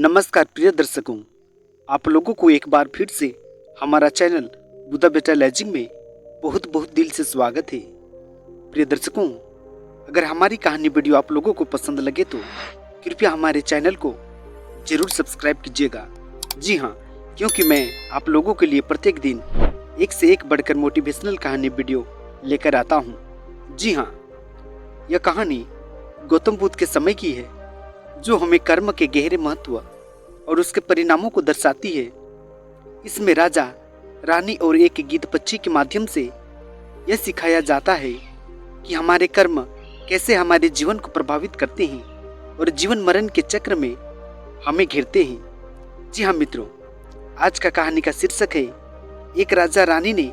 नमस्कार प्रिय दर्शकों, आप लोगों को एक बार फिर से हमारा चैनल बुदा बेटा लेजिंग में बहुत बहुत दिल से स्वागत है। प्रिय दर्शकों, अगर हमारी कहानी वीडियो आप लोगों को पसंद लगे तो कृपया हमारे चैनल को जरूर सब्सक्राइब कीजिएगा। जी हाँ, क्योंकि मैं आप लोगों के लिए प्रत्येक दिन एक से एक बढ़कर मोटिवेशनल कहानी वीडियो लेकर आता हूँ। जी हाँ, यह कहानी गौतम बुद्ध के समय की है, जो हमें कर्म के गहरे महत्व और उसके परिणामों को दर्शाती है। इसमें राजा, रानी और एक गिद्ध पक्षी के माध्यम से यह सिखाया जाता है कि हमारे कर्म कैसे हमारे जीवन को प्रभावित करते हैं और जीवन मरण के चक्र में हमें घेरते हैं। जी हाँ मित्रों, आज का कहानी का शीर्षक है एक राजा रानी ने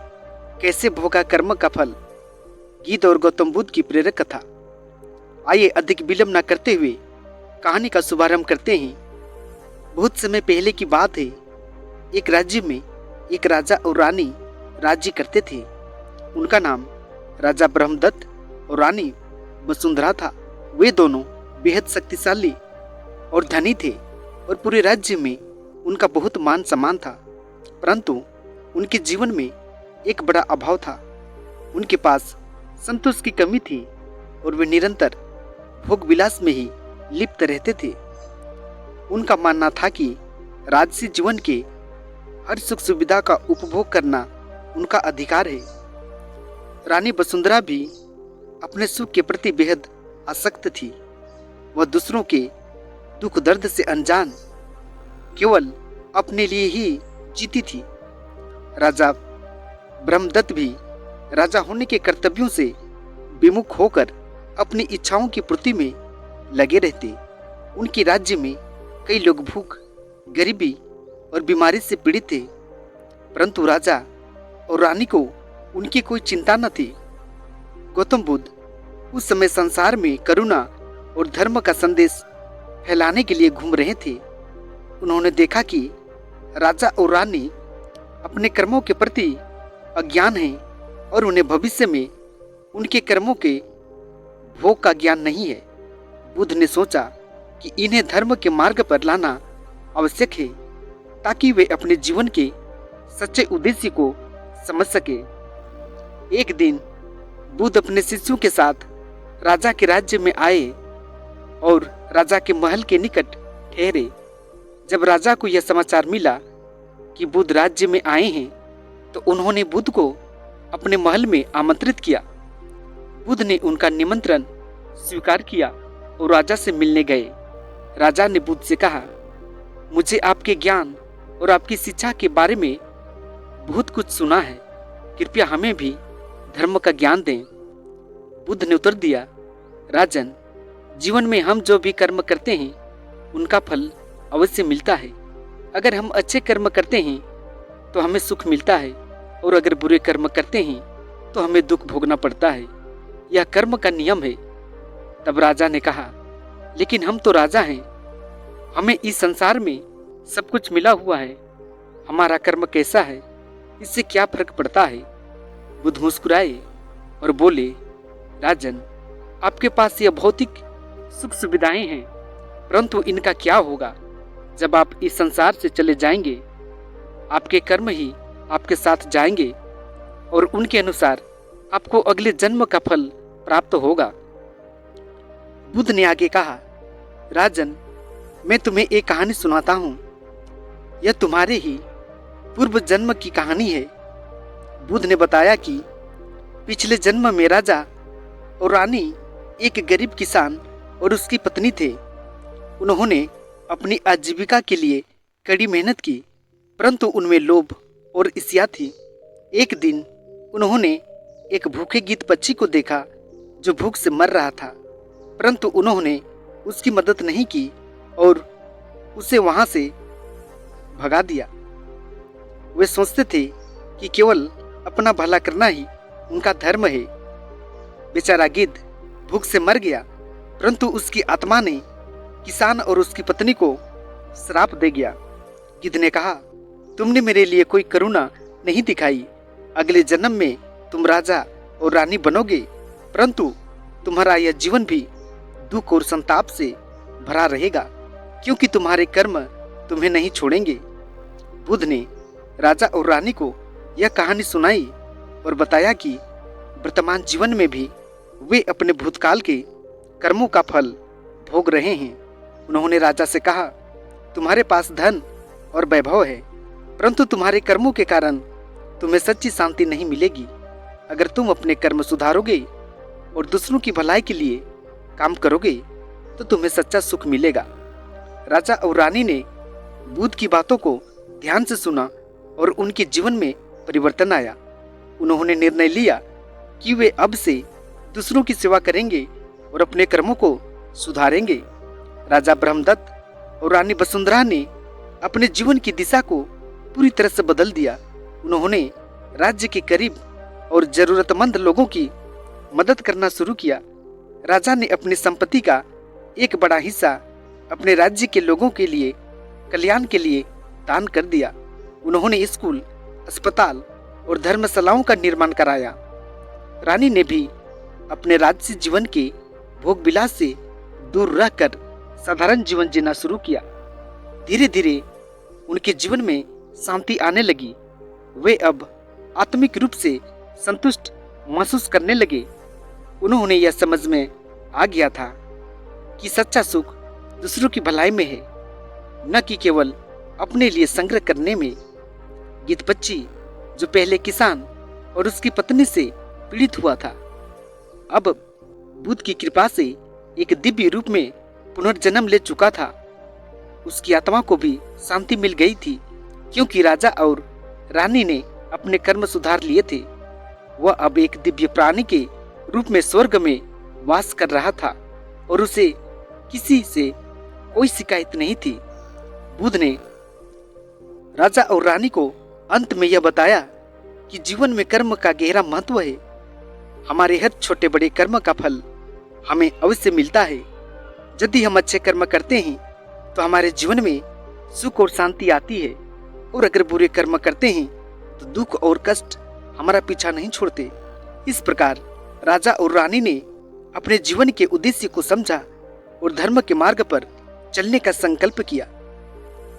कैसे भोगा कर्म का फल। गिद्ध और गौतम बुद्ध की प्रेरक कथा। आइए अधिक विलंब न करते हुए कहानी का शुभारंभ करते हैं। बहुत समय पहले की बात है। एक राज्य में एक राजा और रानी राज्य करते थे। उनका नाम राजा ब्रह्मदत्त और रानी वसुंधरा था। वे दोनों बेहद शक्तिशाली और धनी थे और पूरे राज्य में उनका बहुत मान सम्मान था। परंतु उनके जीवन में एक बड़ा अभाव था। उनके पास संतोष की कमी थी और वे निरंतर भोग विलास में ही लिप्त रहते थे। उनका मानना था कि राजसी जीवन के हर सुख सुविधा का उपभोग करना उनका अधिकार है। रानी वसुंधरा भी अपने सुख के प्रति बेहद आसक्त थी। वह दूसरों के दुख दर्द से अनजान केवल अपने लिए ही जीती थी। राजा ब्रह्मदत्त भी राजा होने के कर्तव्यों से विमुख होकर अपनी इच्छाओं की पूर्ति में लगे रहते। उनके राज्य में कई लोग भूख, गरीबी और बीमारी से पीड़ित थे, परंतु राजा और रानी को उनकी कोई चिंता न थी। गौतम बुद्ध उस समय संसार में करुणा और धर्म का संदेश फैलाने के लिए घूम रहे थे। उन्होंने देखा कि राजा और रानी अपने कर्मों के प्रति अज्ञान हैं और उन्हें भविष्य में उनके कर्मों के भोग का ज्ञान नहीं है। बुद्ध ने सोचा कि इन्हें धर्म के मार्ग पर लाना आवश्यक है ताकि वे अपने जीवन के सच्चे उद्देश्य को समझ सके। एक दिन बुद्ध अपने शिष्यों के साथ राजा के राज्य में आए और राजा के महल के निकट ठहरे। जब राजा को यह समाचार मिला कि बुद्ध राज्य में आए हैं, तो उन्होंने बुद्ध को अपने महल में आमंत्रित किया। बुद्ध ने उनका निमंत्रण स्वीकार किया और राजा से मिलने गए। राजा ने बुद्ध से कहा, मुझे आपके ज्ञान और आपकी शिक्षा के बारे में बहुत कुछ सुना है। कृपया हमें भी धर्म का ज्ञान दें। बुद्ध ने उत्तर दिया, राजन, जीवन में हम जो भी कर्म करते हैं उनका फल अवश्य मिलता है। अगर हम अच्छे कर्म करते हैं तो हमें सुख मिलता है और अगर बुरे कर्म करते हैं तो हमें दुख भोगना पड़ता है। यह कर्म का नियम है। तब राजा ने कहा, लेकिन हम तो राजा हैं, हमें इस संसार में सब कुछ मिला हुआ है। हमारा कर्म कैसा है, इससे क्या फर्क पड़ता है। बुद्ध मुस्कुराए और बोले, राजन, आपके पास यह भौतिक सुख सुविधाएं हैं, परंतु इनका क्या होगा जब आप इस संसार से चले जाएंगे। आपके कर्म ही आपके साथ जाएंगे और उनके अनुसार आपको अगले जन्म का फल प्राप्त होगा। बुद्ध ने आगे कहा, राजन, मैं तुम्हें एक कहानी सुनाता हूँ। यह तुम्हारे ही पूर्व जन्म की कहानी है। बुद्ध ने बताया कि पिछले जन्म में राजा और रानी एक गरीब किसान और उसकी पत्नी थे। उन्होंने अपनी आजीविका के लिए कड़ी मेहनत की, परंतु उनमें लोभ और ईर्ष्या थी। एक दिन उन्होंने एक भूखे गिद्ध पक्षी को देखा जो भूख से मर रहा था, परंतु उन्होंने उसकी मदद नहीं की और उसे वहां से भगा दिया। वे सोचते थे कि केवल अपना भला करना ही उनका धर्म है। बेचारा गिद्ध भूख से मर गया, परंतु उसकी आत्मा ने किसान और उसकी पत्नी को श्राप दे गया। गिद्ध ने कहा, तुमने मेरे लिए कोई करुणा नहीं दिखाई। अगले जन्म में तुम राजा और रानी बनोगे, परंतु तुम्हारा यह जीवन भी दुख और संताप से भरा रहेगा। क्योंकि तुम्हारे कर्म तुम्हें नहीं छोड़ेंगे। बुद्ध ने राजा और रानी को यह कहानी सुनाई और बताया कि वर्तमान जीवन में भी वे अपने भूतकाल के कर्मों का फल भोग रहे हैं। उन्होंने राजा से कहा, तुम्हारे पास धन और वैभव है, परंतु तुम्हारे कर्मों के कारण तुम्हें सच्ची शांति नहीं मिलेगी। अगर तुम अपने कर्म सुधारोगे और दूसरों की भलाई के लिए काम करोगे तो तुम्हें सच्चा सुख मिलेगा। राजा और रानी ने बुद्ध की बातों को ध्यान से सुना और उनके जीवन में परिवर्तन आया। उन्होंने निर्णय लिया कि वे अब से दूसरों की सेवा करेंगे और अपने कर्मों को सुधारेंगे। राजा ब्रह्मदत्त और रानी वसुंधरा ने अपने जीवन की दिशा को पूरी तरह से बदल दिया। उन्होंने राज्य के करीब और जरूरतमंद लोगों की मदद करना शुरू किया। राजा ने अपनी संपत्ति का एक बड़ा हिस्सा अपने राज्य के लोगों के लिए कल्याण के लिए दान कर दिया। उन्होंने स्कूल, अस्पताल और धर्मशालाओं का निर्माण कराया। रानी ने भी अपने राज्य जीवन के भोग विलास से दूर रहकर साधारण जीवन जीना शुरू किया। धीरे धीरे उनके जीवन में शांति आने लगी। वे अब आत्मिक रूप से संतुष्ट महसूस करने लगे। उन्होंने यह समझ में आ गया था कि सच्चा सुख दूसरों की भलाई में है, न कि केवल अपने लिए संग्रह करने में। गिद्धपक्षी, जो पहले किसान और उसकी पत्नी से पीड़ित हुआ था, अब बुद्ध की कृपा से एक दिव्य रूप में पुनर्जन्म ले चुका था। उसकी आत्मा को भी शांति मिल गई थी, क्योंकि राजा और रानी ने अपने कर्म सुधार लिए थे। वह अब एक दिव्य प्राणी के रूप में स्वर्ग में वास कर रहा था और उसे किसी से कोई शिकायत नहीं थी। बुद्ध ने राजा और रानी को अंत में यह बताया कि जीवन में कर्म का गहरा महत्व है। हमारे हर छोटे बड़े कर्म का फल हमें अवश्य मिलता है। यदि हम अच्छे कर्म करते हैं तो हमारे जीवन में सुख और शांति आती है, और अगर बुरे कर्म करते हैं तो दुख और कष्ट हमारा पीछा नहीं छोड़ते। इस प्रकार राजा और रानी ने अपने जीवन के उद्देश्य को समझा और धर्म के मार्ग पर चलने का संकल्प किया।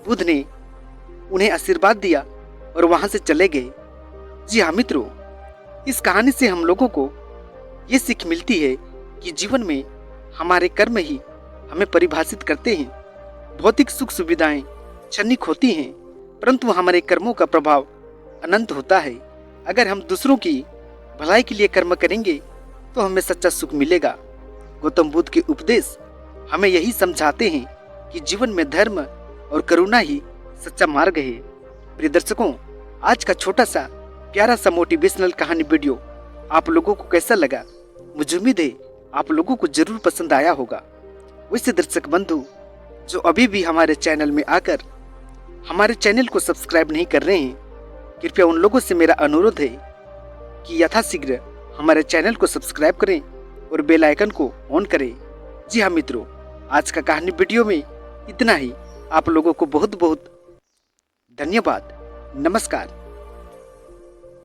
बुद्ध ने उन्हें आशीर्वाद दिया और वहां से चले गए। जी हाँ मित्रों, इस कहानी से हम लोगों को ये सीख मिलती है कि जीवन में हमारे कर्म ही हमें परिभाषित करते हैं। भौतिक सुख सुविधाएं क्षणिक होती हैं, परंतु हमारे कर्मों का प्रभाव अनंत होता है। अगर हम दूसरों की भलाई के लिए कर्म करेंगे तो हमें सच्चा सुख मिलेगा। गौतम बुद्ध के उपदेश हमें यही समझाते हैं कि जीवन में धर्म और करुणा ही सच्चा मार्ग है। प्रिय दर्शकों, आज का छोटा सा प्यारा सा मोटिवेशनल कहानी वीडियो आप लोगों को कैसा लगा? मुझे उम्मीद है आप लोगों को जरूर पसंद आया होगा। वैसे दर्शक बंधु जो अभी भी हमारे चैनल में आकर हमारे चैनल को सब्सक्राइब नहीं कर रहे हैं, कृपया उन लोगों से मेरा अनुरोध है कि यथाशीघ्र हमारे चैनल को सब्सक्राइब करें और बेल आइकन को ऑन करें। जी हाँ मित्रों, आज का कहानी वीडियो में इतना ही। आप लोगों को बहुत बहुत धन्यवाद। नमस्कार।